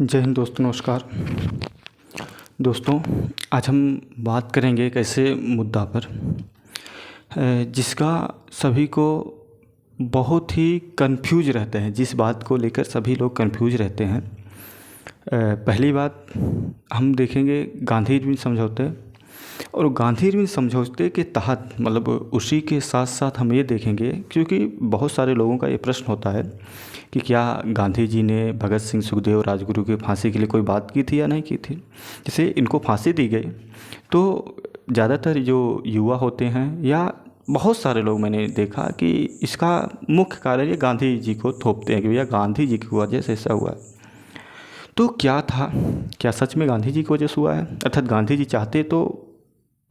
जय हिंद दोस्तों, नमस्कार। दोस्तों, आज हम बात करेंगे एक ऐसे मुद्दा पर जिसका सभी को बहुत ही कंफ्यूज रहते हैं, जिस बात को लेकर सभी लोग कंफ्यूज रहते हैं। पहली बात हम देखेंगे गांधी इरविन समझौते, और गांधी इरविन समझौते के तहत मतलब उसी के साथ साथ हम ये देखेंगे, क्योंकि बहुत सारे लोगों का ये प्रश्न होता है कि क्या गांधी जी ने भगत सिंह, सुखदेव, राजगुरु की फांसी के लिए कोई बात की थी या नहीं की थी। जैसे इनको फांसी दी गई तो ज़्यादातर जो युवा होते हैं या बहुत सारे लोग मैंने देखा कि इसका मुख्य कारण ये गांधी जी को थोपते हैं कि भैया गांधी जी की वजह से ऐसा हुआ है। तो क्या था, क्या सच में गांधी जी की वजह से हुआ है? अर्थात गांधी जी चाहते तो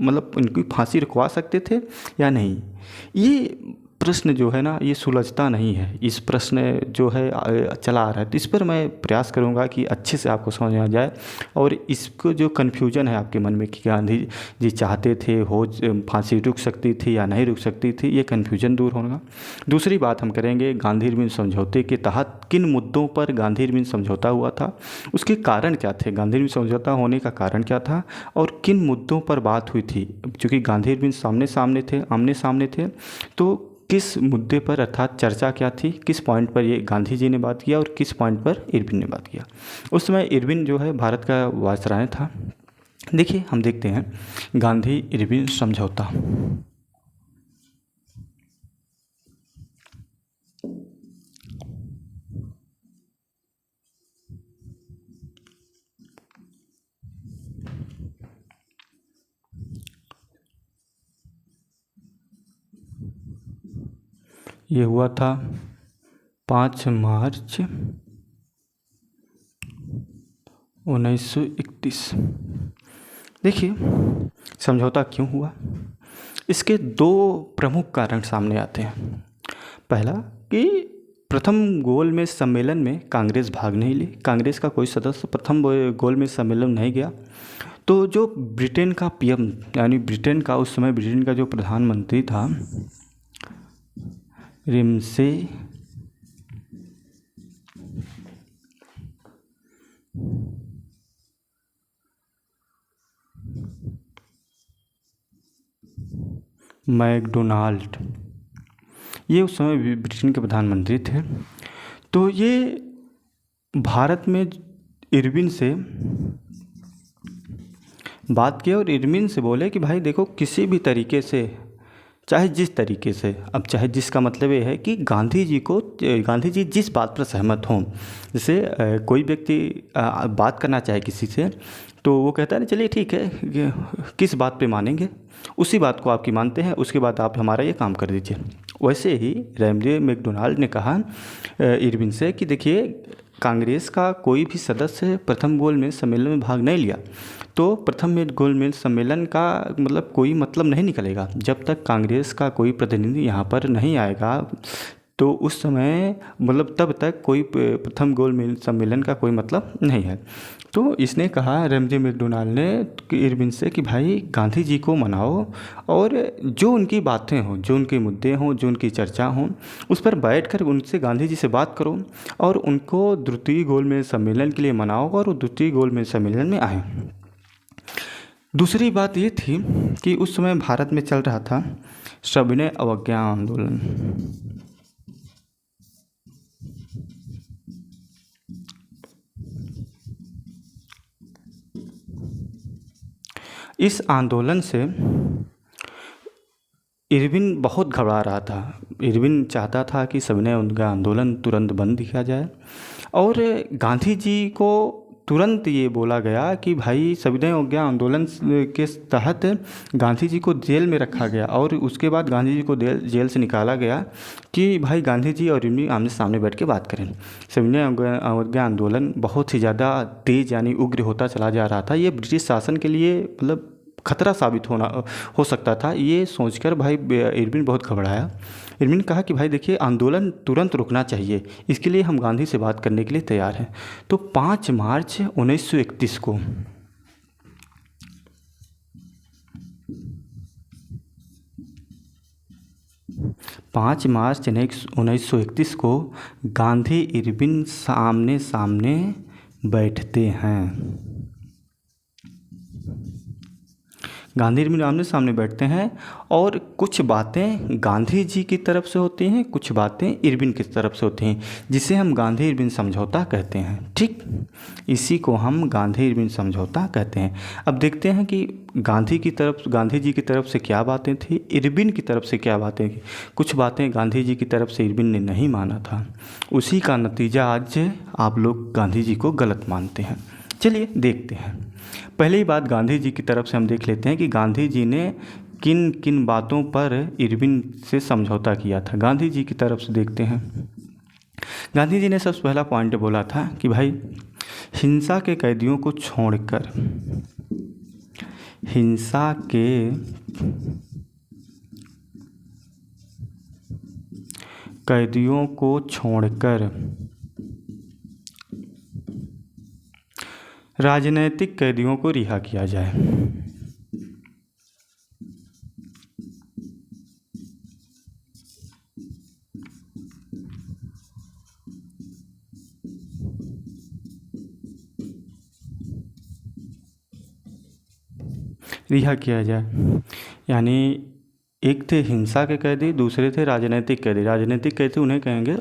मतलब इनकी फांसी रुकवा सकते थे या नहीं? ये प्रश्न जो है ना, ये सुलझता नहीं है। इस प्रश्न जो है चला आ रहा है, तो इस पर मैं प्रयास करूंगा कि अच्छे से आपको समझ में आ जाए, और इसको जो कन्फ्यूजन है आपके मन में कि गांधी जी चाहते थे हो फांसी रुक सकती थी या नहीं रुक सकती थी, ये कन्फ्यूजन दूर होगा। दूसरी बात हम करेंगे, गांधी इरविन समझौते के तहत किन मुद्दों पर गांधी इरविन समझौता हुआ था, उसके कारण क्या थे, गांधी इरविन समझौता होने का कारण क्या था, और किन मुद्दों पर बात हुई थी। क्योंकि गांधी इरविन आमने सामने थे, तो किस मुद्दे पर अर्थात चर्चा क्या थी, किस पॉइंट पर ये गांधी जी ने बात किया और किस पॉइंट पर इरविन ने बात किया। उस समय इरविन जो है भारत का वायसराय था। देखिए, हम देखते हैं गांधी इरविन समझौता। ये हुआ था 5 मार्च 1931। देखिए, समझौता क्यों हुआ, इसके दो प्रमुख कारण सामने आते हैं। पहला कि प्रथम गोलमेज सम्मेलन में कांग्रेस भाग नहीं ली, कांग्रेस का कोई सदस्य प्रथम गोलमेज सम्मेलन नहीं गया। तो जो ब्रिटेन का पीएम, यानी ब्रिटेन का उस समय ब्रिटेन का जो प्रधानमंत्री था, रिम्से मैकडोनाल्ड, ये उस समय ब्रिटेन के प्रधानमंत्री थे। तो ये भारत में इरविन से बात किया और इरविन से बोले कि भाई देखो, किसी भी तरीके से, चाहे जिस तरीके से, अब चाहे जिसका मतलब ये है कि गांधी जी जिस बात पर सहमत हों। जैसे कोई व्यक्ति बात करना चाहे किसी से, तो वो कहता है ना, चलिए ठीक है, किस बात पे मानेंगे, उसी बात को आपकी मानते हैं, उसके बाद आप हमारा ये काम कर दीजिए। वैसे ही रैमजे मैकडोनाल्ड ने कहा इरविन से कि देखिए, कांग्रेस का कोई भी सदस्य प्रथम गोलमेज सम्मेलन में भाग नहीं लिया, तो प्रथम गोलमेज सम्मेलन का मतलब कोई मतलब नहीं निकलेगा जब तक कांग्रेस का कोई प्रतिनिधि यहाँ पर नहीं आएगा। तो उस समय मतलब तब तक कोई प्रथम गोलमेज सम्मेलन का कोई मतलब नहीं है। तो इसने कहा, रैमजे मैकडोनाल्ड ने इरविन से, कि भाई गांधी जी को मनाओ, और जो उनकी बातें हों, जो उनके मुद्दे हों, जो उनकी चर्चा हों, उस पर बैठकर उनसे, गांधी जी से बात करो, और उनको द्वितीय गोलमेज सम्मेलन के लिए मनाओ, और वो द्वितीय गोलमेज सम्मेलन में आए। दूसरी बात ये थी कि उस समय भारत में चल रहा था सविनय अवज्ञा आंदोलन। इस आंदोलन से इरविन बहुत घबरा रहा था। इरविन चाहता था कि सविनय अवज्ञा आंदोलन तुरंत बंद किया जाए, और गांधी जी को तुरंत ये बोला गया कि भाई सविनय अवज्ञा आंदोलन के तहत गांधी जी को जेल में रखा गया, और उसके बाद गांधी जी को जेल से निकाला गया कि भाई गांधी जी और इरविन आमने सामने बैठ के बात करें। सविनय अवज्ञा आंदोलन बहुत ही ज़्यादा तेज यानी उग्र होता चला जा रहा था। ये ब्रिटिश शासन के लिए मतलब खतरा साबित हो सकता था। ये सोचकर भाई इरविन बहुत घबराया। इरविन कहा कि भाई देखिए, आंदोलन तुरंत रुकना चाहिए, इसके लिए हम गांधी से बात करने के लिए तैयार हैं। तो 5 मार्च 1931 को 5 मार्च 1931 को गांधी इरविन आमने सामने बैठते हैं। गांधी इरविन आमने सामने बैठते हैं और कुछ बातें गांधी जी की तरफ से होती हैं, कुछ बातें इरविन की तरफ से होती हैं, जिसे हम गांधी इरविन समझौता कहते हैं। ठीक, इसी को हम गांधी इरविन समझौता कहते हैं। अब देखते हैं कि गांधी जी की तरफ से क्या बातें थी, इरविन की तरफ से क्या बातें थी। कुछ बातें गांधी जी की तरफ से इरविन ने नहीं माना था, उसी का नतीजा आज आप लोग गांधी जी को गलत मानते हैं। चलिए देखते हैं। पहली बात गांधी जी की तरफ से हम देख लेते हैं कि गांधी जी ने किन किन बातों पर इरविन से समझौता किया था। गांधी जी की तरफ से देखते हैं। गांधी जी ने सबसे पहला पॉइंट बोला था कि भाई हिंसा के कैदियों को छोड़कर, हिंसा के कैदियों को छोड़कर राजनैतिक कैदियों को रिहा किया जाए। रिहा किया जाए, यानी एक थे हिंसा के कैदी, दूसरे थे राजनीतिक कैदी। राजनीतिक कैदी उन्हें कहेंगे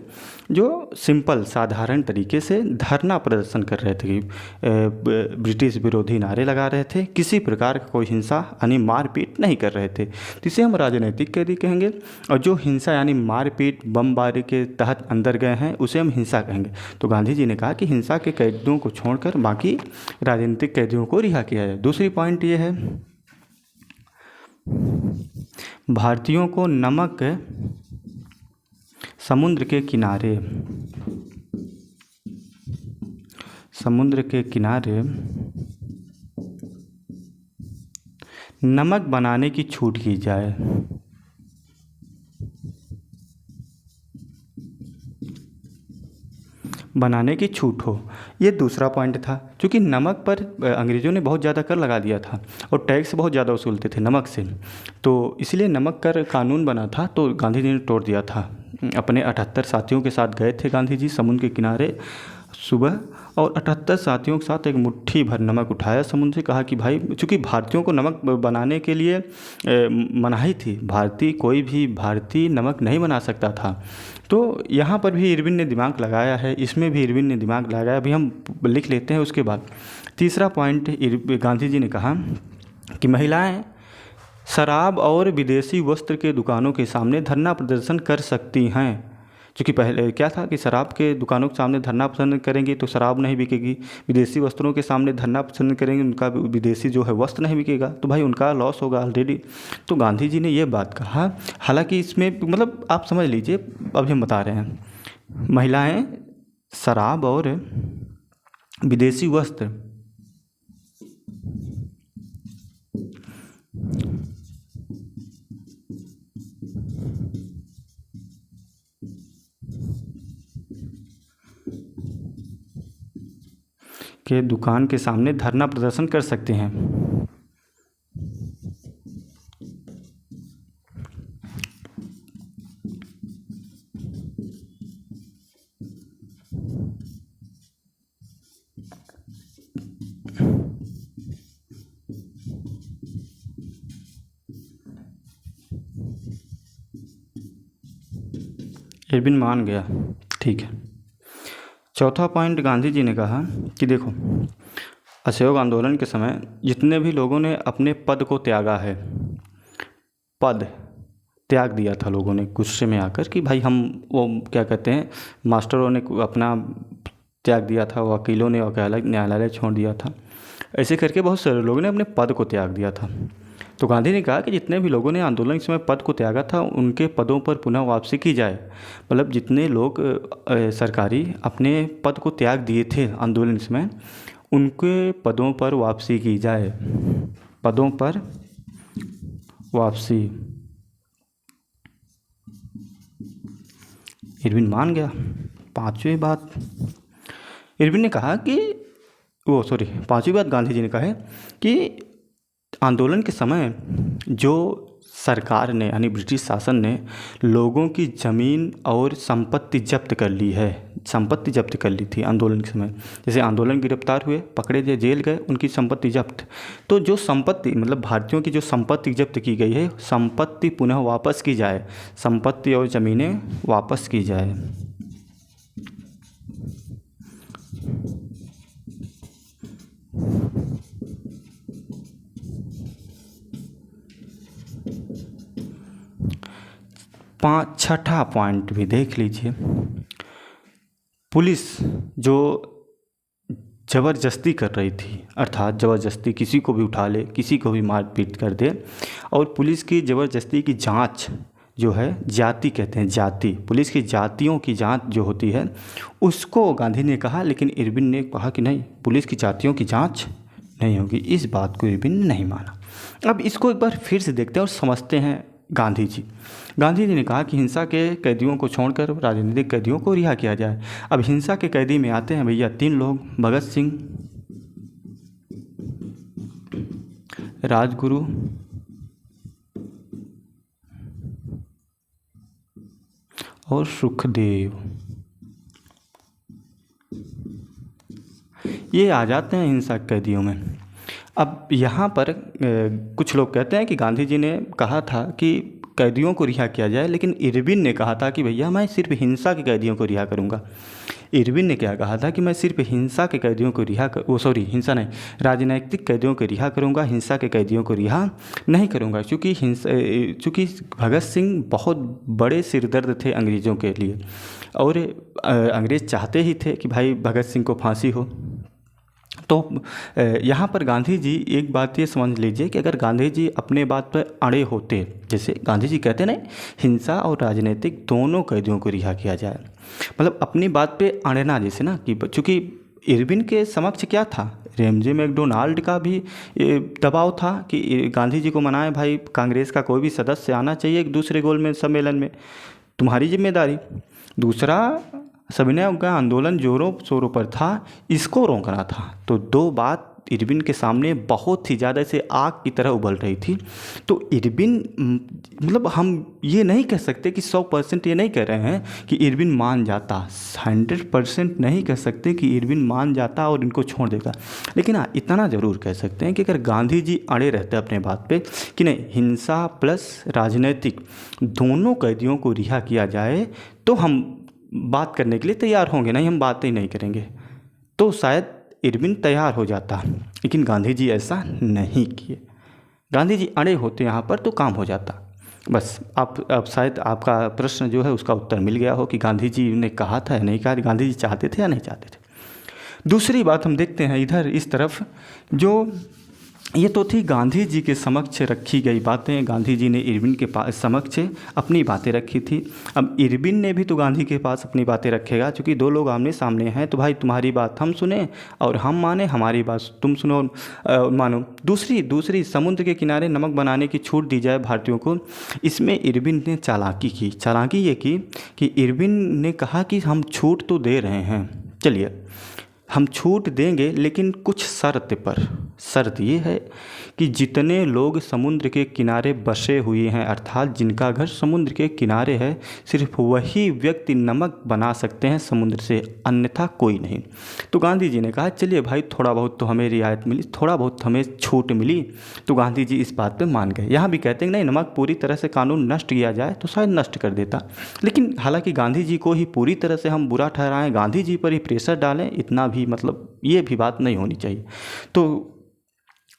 जो सिंपल साधारण तरीके से धरना प्रदर्शन कर रहे थे, ब्रिटिश विरोधी नारे लगा रहे थे, किसी प्रकार का कोई हिंसा यानी मारपीट नहीं कर रहे थे, तो इसे हम राजनीतिक कैदी कहेंगे। और जो हिंसा यानी मारपीट बमबारी के तहत अंदर गए हैं उसे हम हिंसा कहेंगे। तो गांधी जी ने कहा कि हिंसा के कैदियों को छोड़कर बाकी राजनीतिक कैदियों को रिहा किया जाए। दूसरी पॉइंट ये है, भारतीयों को नमक समुद्र के किनारे नमक बनाने की छूट की जाए। बनाने की छूट हो, ये दूसरा पॉइंट था। क्योंकि नमक पर अंग्रेज़ों ने बहुत ज़्यादा कर लगा दिया था और टैक्स बहुत ज़्यादा वसूलते थे नमक से, तो इसलिए नमक कर कानून बना था, तो गांधी जी ने तोड़ दिया था। अपने 78 साथियों के साथ गए थे गांधी जी समुद्र के किनारे सुबह, और 78 साथियों के साथ एक मुट्ठी भर नमक उठाया समुद्र से। कहा कि भाई, चूँकि भारतीयों को नमक बनाने के लिए मनाही थी, कोई भी भारतीय नमक नहीं बना सकता था। तो यहाँ पर भी इरविन ने दिमाग लगाया है, इसमें भी इरविन ने दिमाग लगाया। अभी हम लिख लेते हैं उसके बाद। तीसरा पॉइंट, गांधी जी ने कहा कि महिलाएं शराब और विदेशी वस्त्र के दुकानों के सामने धरना प्रदर्शन कर सकती हैं। क्योंकि पहले क्या था कि शराब के दुकानों के सामने धरना प्रदर्शन करेंगी तो शराब नहीं बिकेगी, विदेशी वस्त्रों के सामने धरना प्रदर्शन करेंगे उनका विदेशी जो है वस्त्र नहीं बिकेगा, तो भाई उनका लॉस होगा ऑलरेडी। तो गांधी जी ने ये बात कहा। हालांकि इसमें मतलब आप समझ लीजिए, अभी हम बता रहे हैं, महिलाएं शराब और विदेशी वस्त्र के दुकान के सामने धरना प्रदर्शन कर सकते हैं। इरविन मान गया, ठीक है। चौथा पॉइंट गांधी जी ने कहा कि देखो, असहयोग आंदोलन के समय जितने भी लोगों ने अपने पद को त्यागा है, पद त्याग दिया था लोगों ने गुस्से में आकर कि भाई हम, वो क्या कहते हैं, मास्टरों ने अपना त्याग दिया था, वकीलों ने न्यायालय छोड़ दिया था, ऐसे करके बहुत सारे लोगों ने अपने पद को त्याग दिया था। तो गांधी ने कहा कि जितने भी लोगों ने आंदोलन के समय पद को त्यागा था उनके पदों पर पुनः वापसी की जाए। मतलब जितने लोग सरकारी अपने पद को त्याग दिए थे आंदोलन के समय, उनके पदों पर वापसी की जाए, पदों पर वापसी। इरविन मान गया। पांचवी बात इरविन ने कहा कि पांचवी बात गांधी जी ने कहा है कि आंदोलन के समय जो सरकार ने यानी ब्रिटिश शासन ने लोगों की ज़मीन और संपत्ति जब्त कर ली है, संपत्ति जब्त कर ली थी आंदोलन के समय। जैसे आंदोलन गिरफ्तार हुए, पकड़े गए, जेल गए, उनकी संपत्ति जब्त। तो जो संपत्ति मतलब भारतीयों की जो संपत्ति जब्त की गई है, संपत्ति पुनः वापस की जाए, संपत्ति और ज़मीनें वापस की जाए। छठा पॉइंट भी देख लीजिए। पुलिस जो ज़बरदस्ती कर रही थी, अर्थात ज़बरदस्ती किसी को भी उठा ले, किसी को भी मार पीट कर दे, और पुलिस की ज़बरदस्ती की जांच जो है, जाति कहते हैं, जाति, पुलिस की जातियों की जांच जो होती है उसको गांधी ने कहा, लेकिन इरविन ने कहा कि नहीं, पुलिस की जातियों की जांच नहीं होगी। इस बात को इरविन ने नहीं माना। अब इसको एक बार फिर से देखते हैं और समझते हैं। गांधी जी ने कहा कि हिंसा के कैदियों को छोड़कर राजनीतिक कैदियों को रिहा किया जाए। अब हिंसा के कैदी में आते हैं भैया 3 लोग, भगत सिंह, राजगुरु और सुखदेव। ये आ जाते हैं हिंसा कैदियों में। अब यहाँ पर कुछ लोग कहते हैं कि गांधी जी ने कहा था कि कैदियों को रिहा किया जाए, लेकिन इरविन ने कहा था कि भैया मैं सिर्फ हिंसा के कैदियों को रिहा करूँगा। इरविन ने क्या कहा था कि मैं सिर्फ हिंसा के कैदियों को हिंसा नहीं, राजनैतिक कैदियों को रिहा करूँगा, हिंसा के कैदियों को रिहा नहीं करूँगा। चूँकि भगत सिंह बहुत बड़े सिरदर्द थे अंग्रेज़ों के लिए, और अंग्रेज़ चाहते ही थे कि भाई भगत सिंह को फांसी हो। तो यहाँ पर गांधी जी एक बात ये समझ लीजिए कि अगर गांधी जी अपने बात पर अड़े होते, जैसे गांधी जी कहते नहीं, हिंसा और राजनीतिक दोनों कैदियों को रिहा किया जाए, मतलब अपनी बात पे अड़ना, जैसे ना कि चूँकि इरविन के समक्ष क्या था, रेमजे मैकडोनाल्ड का भी दबाव था कि गांधी जी को मनाए, भाई कांग्रेस का कोई भी सदस्य आना चाहिए एक दूसरे गोल में सम्मेलन में, तुम्हारी जिम्मेदारी। दूसरा, सविनय अवज्ञा आंदोलन जोरों शोरों पर था, इसको रोकना था। तो 2 बात इरविन के सामने बहुत ही ज़्यादा से आग की तरह उबल रही थी। तो इरविन, मतलब हम ये नहीं कह सकते कि 100% ये नहीं कह रहे हैं कि इरविन मान जाता, 100% नहीं कह सकते कि इरविन मान जाता और इनको छोड़ देगा, लेकिन हाँ इतना ज़रूर कह सकते हैं कि अगर गांधी जी अड़े रहते अपने बात पे कि नहीं, हिंसा प्लस राजनीतिक दोनों कैदियों को रिहा किया जाए, तो हम बात करने के लिए तैयार होंगे, नहीं हम बात ही नहीं करेंगे, तो शायद इरविन तैयार हो जाता। लेकिन गांधी जी ऐसा नहीं किए। गांधी जी अड़े होते यहाँ पर तो काम हो जाता। बस अब शायद आपका प्रश्न जो है उसका उत्तर मिल गया हो कि गांधी जी ने कहा था या नहीं कहा, गांधी जी चाहते थे या नहीं चाहते थे। दूसरी बात हम देखते हैं इधर इस तरफ, जो ये तो थी गांधी जी के समक्ष रखी गई बातें। गांधी जी ने इरविन के पास समक्ष अपनी बातें रखी थी। अब इरविन ने भी तो गांधी के पास अपनी बातें रखेगा, क्योंकि 2 लोग आमने सामने हैं, तो भाई तुम्हारी बात हम सुने और हम माने, हमारी बात तुम सुनो और मानो। दूसरी समुद्र के किनारे नमक बनाने की छूट दी जाए भारतीयों को। इसमें इरविन ने चालाकी ये की कि इरविन ने कहा कि हम छूट तो दे रहे हैं, चलिए हम छूट देंगे, लेकिन कुछ शर्त पर। शर्त ये है कि जितने लोग समुद्र के किनारे बसे हुए हैं, अर्थात जिनका घर समुद्र के किनारे है, सिर्फ वही व्यक्ति नमक बना सकते हैं समुद्र से, अन्यथा कोई नहीं। तो गांधी जी ने कहा चलिए भाई, थोड़ा बहुत तो हमें रियायत मिली, थोड़ा बहुत हमें छूट मिली। तो गांधी जी इस बात पर मान गए। यहाँ भी कहते हैं नहीं, नमक पूरी तरह से कानून नष्ट किया जाए तो शायद नष्ट कर देता, लेकिन हालांकि गांधी जी को ही पूरी तरह से हम बुरा ठहराएं, गांधी जी पर ही प्रेशर डालें, इतना भी मतलब ये भी बात नहीं होनी चाहिए। तो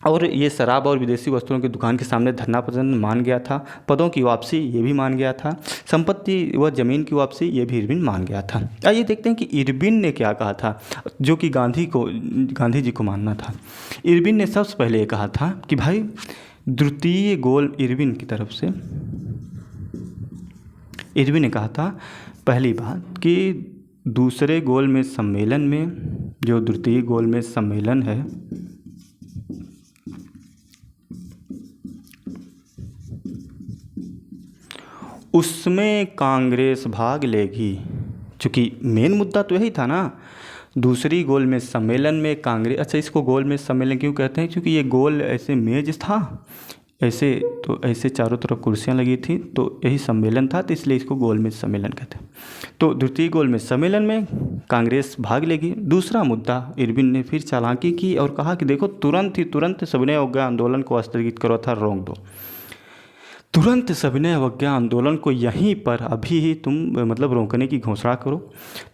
और ये शराब और विदेशी वस्तुओं की दुकान के सामने धरना प्रदर्शन मान गया था। पदों की वापसी ये भी मान गया था। संपत्ति व ज़मीन की वापसी ये भी इरविन मान गया था। आइए देखते हैं कि इरविन ने क्या कहा था, जो कि गांधी जी को मानना था। इरविन ने सबसे पहले ये कहा था कि भाई द्वितीय गोल, इरविन की तरफ से इरविन ने कहा था पहली बात कि दूसरे गोल में सम्मेलन में, जो द्वितीय गोल में सम्मेलन है, उसमें कांग्रेस भाग लेगी। चूँकि मेन मुद्दा तो यही था ना, दूसरी गोल में सम्मेलन में कांग्रेस। अच्छा, इसको गोल में सम्मेलन क्यों कहते हैं? क्योंकि ये गोल ऐसे मेज था, ऐसे चारों तरफ कुर्सियाँ लगी थी, तो यही सम्मेलन था, तो इसलिए इसको गोलमेज सम्मेलन कहते हैं। तो द्वितीय गोलमेज सम्मेलन में कांग्रेस भाग लेगी। दूसरा मुद्दा, इरविन ने फिर चालाकी की और कहा कि देखो तुरंत सविनय अवज्ञा आंदोलन को स्थगित करो था, रोक दो। तुरंत सविनय अवज्ञा आंदोलन को यहीं पर अभी ही तुम मतलब रोकने की घोषणा करो।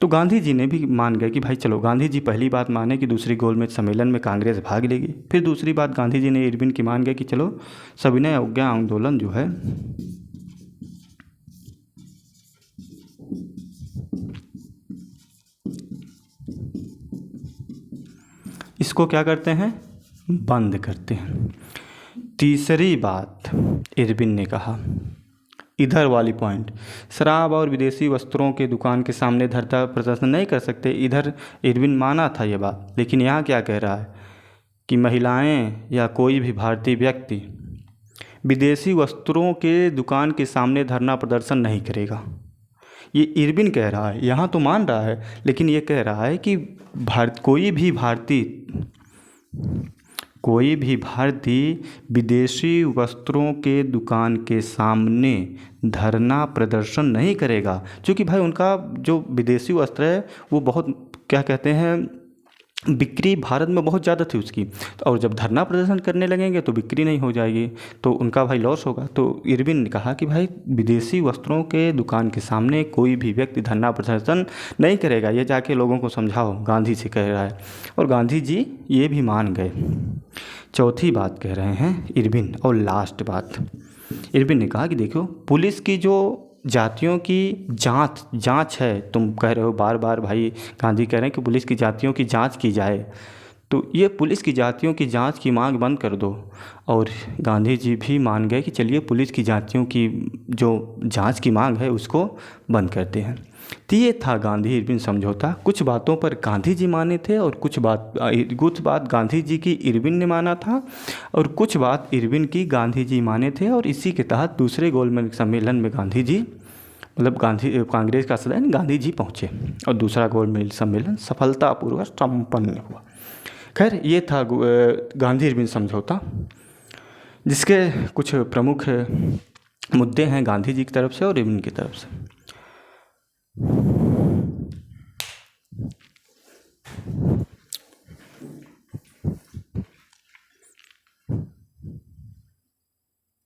तो गांधी जी ने भी मान गए कि भाई चलो, गांधी जी पहली बात माने कि दूसरी गोलमेज सम्मेलन में कांग्रेस भाग लेगी। फिर दूसरी बात गांधी जी ने इरविन की मान गए कि चलो सविनय अवज्ञा आंदोलन जो है इसको क्या करते हैं, बंद करते हैं। तीसरी बात इरविन ने कहा, इधर वाली पॉइंट, शराब और विदेशी वस्त्रों के दुकान के सामने धरना प्रदर्शन नहीं कर सकते। इधर इरविन माना था ये बात, लेकिन यहाँ क्या कह रहा है कि महिलाएं या कोई भी भारतीय व्यक्ति विदेशी वस्त्रों के दुकान के सामने धरना प्रदर्शन नहीं करेगा। ये इरविन कह रहा है, यहाँ तो मान रहा है, लेकिन ये कह रहा है कि कोई भी भारतीय विदेशी वस्त्रों के दुकान के सामने धरना प्रदर्शन नहीं करेगा, क्योंकि भाई उनका जो विदेशी वस्त्र है वो बहुत क्या कहते हैं, बिक्री भारत में बहुत ज़्यादा थी उसकी, और जब धरना प्रदर्शन करने लगेंगे तो बिक्री नहीं हो जाएगी, तो उनका भाई लॉस होगा। तो इरविन ने कहा कि भाई विदेशी वस्त्रों के दुकान के सामने कोई भी व्यक्ति धरना प्रदर्शन नहीं करेगा, ये जाके लोगों को समझाओ, गांधी से कह रहा है। और गांधी जी ये भी मान गए। चौथी बात कह रहे हैं इरविन, और लास्ट बात इरविन ने कहा कि देखो, पुलिस की जो जातियों की जांच है, तुम कह रहे हो बार बार भाई, गांधी कह रहे हैं कि पुलिस की जातियों की जांच की जाए, तो ये पुलिस की जातियों की जांच की मांग बंद कर दो। और गांधी जी भी मान गए कि चलिए पुलिस की जातियों की जो जांच की मांग है उसको बंद करते हैं। तो ये था गांधी इरविन समझौता। कुछ बातों पर गांधी जी माने थे और कुछ बात गांधी जी की इरविन ने माना था, और कुछ बात इरविन की गांधी जी माने थे। और इसी के तहत दूसरे गोलमेज सम्मेलन में गांधी जी मतलब कांग्रेस का सदन गांधी जी पहुँचे और दूसरा गोलमेज सम्मेलन सफलतापूर्वक संपन्न हुआ। खैर, ये था गांधी इरविन समझौता, जिसके कुछ प्रमुख मुद्दे हैं गांधी जी की तरफ से और इरविन की तरफ से।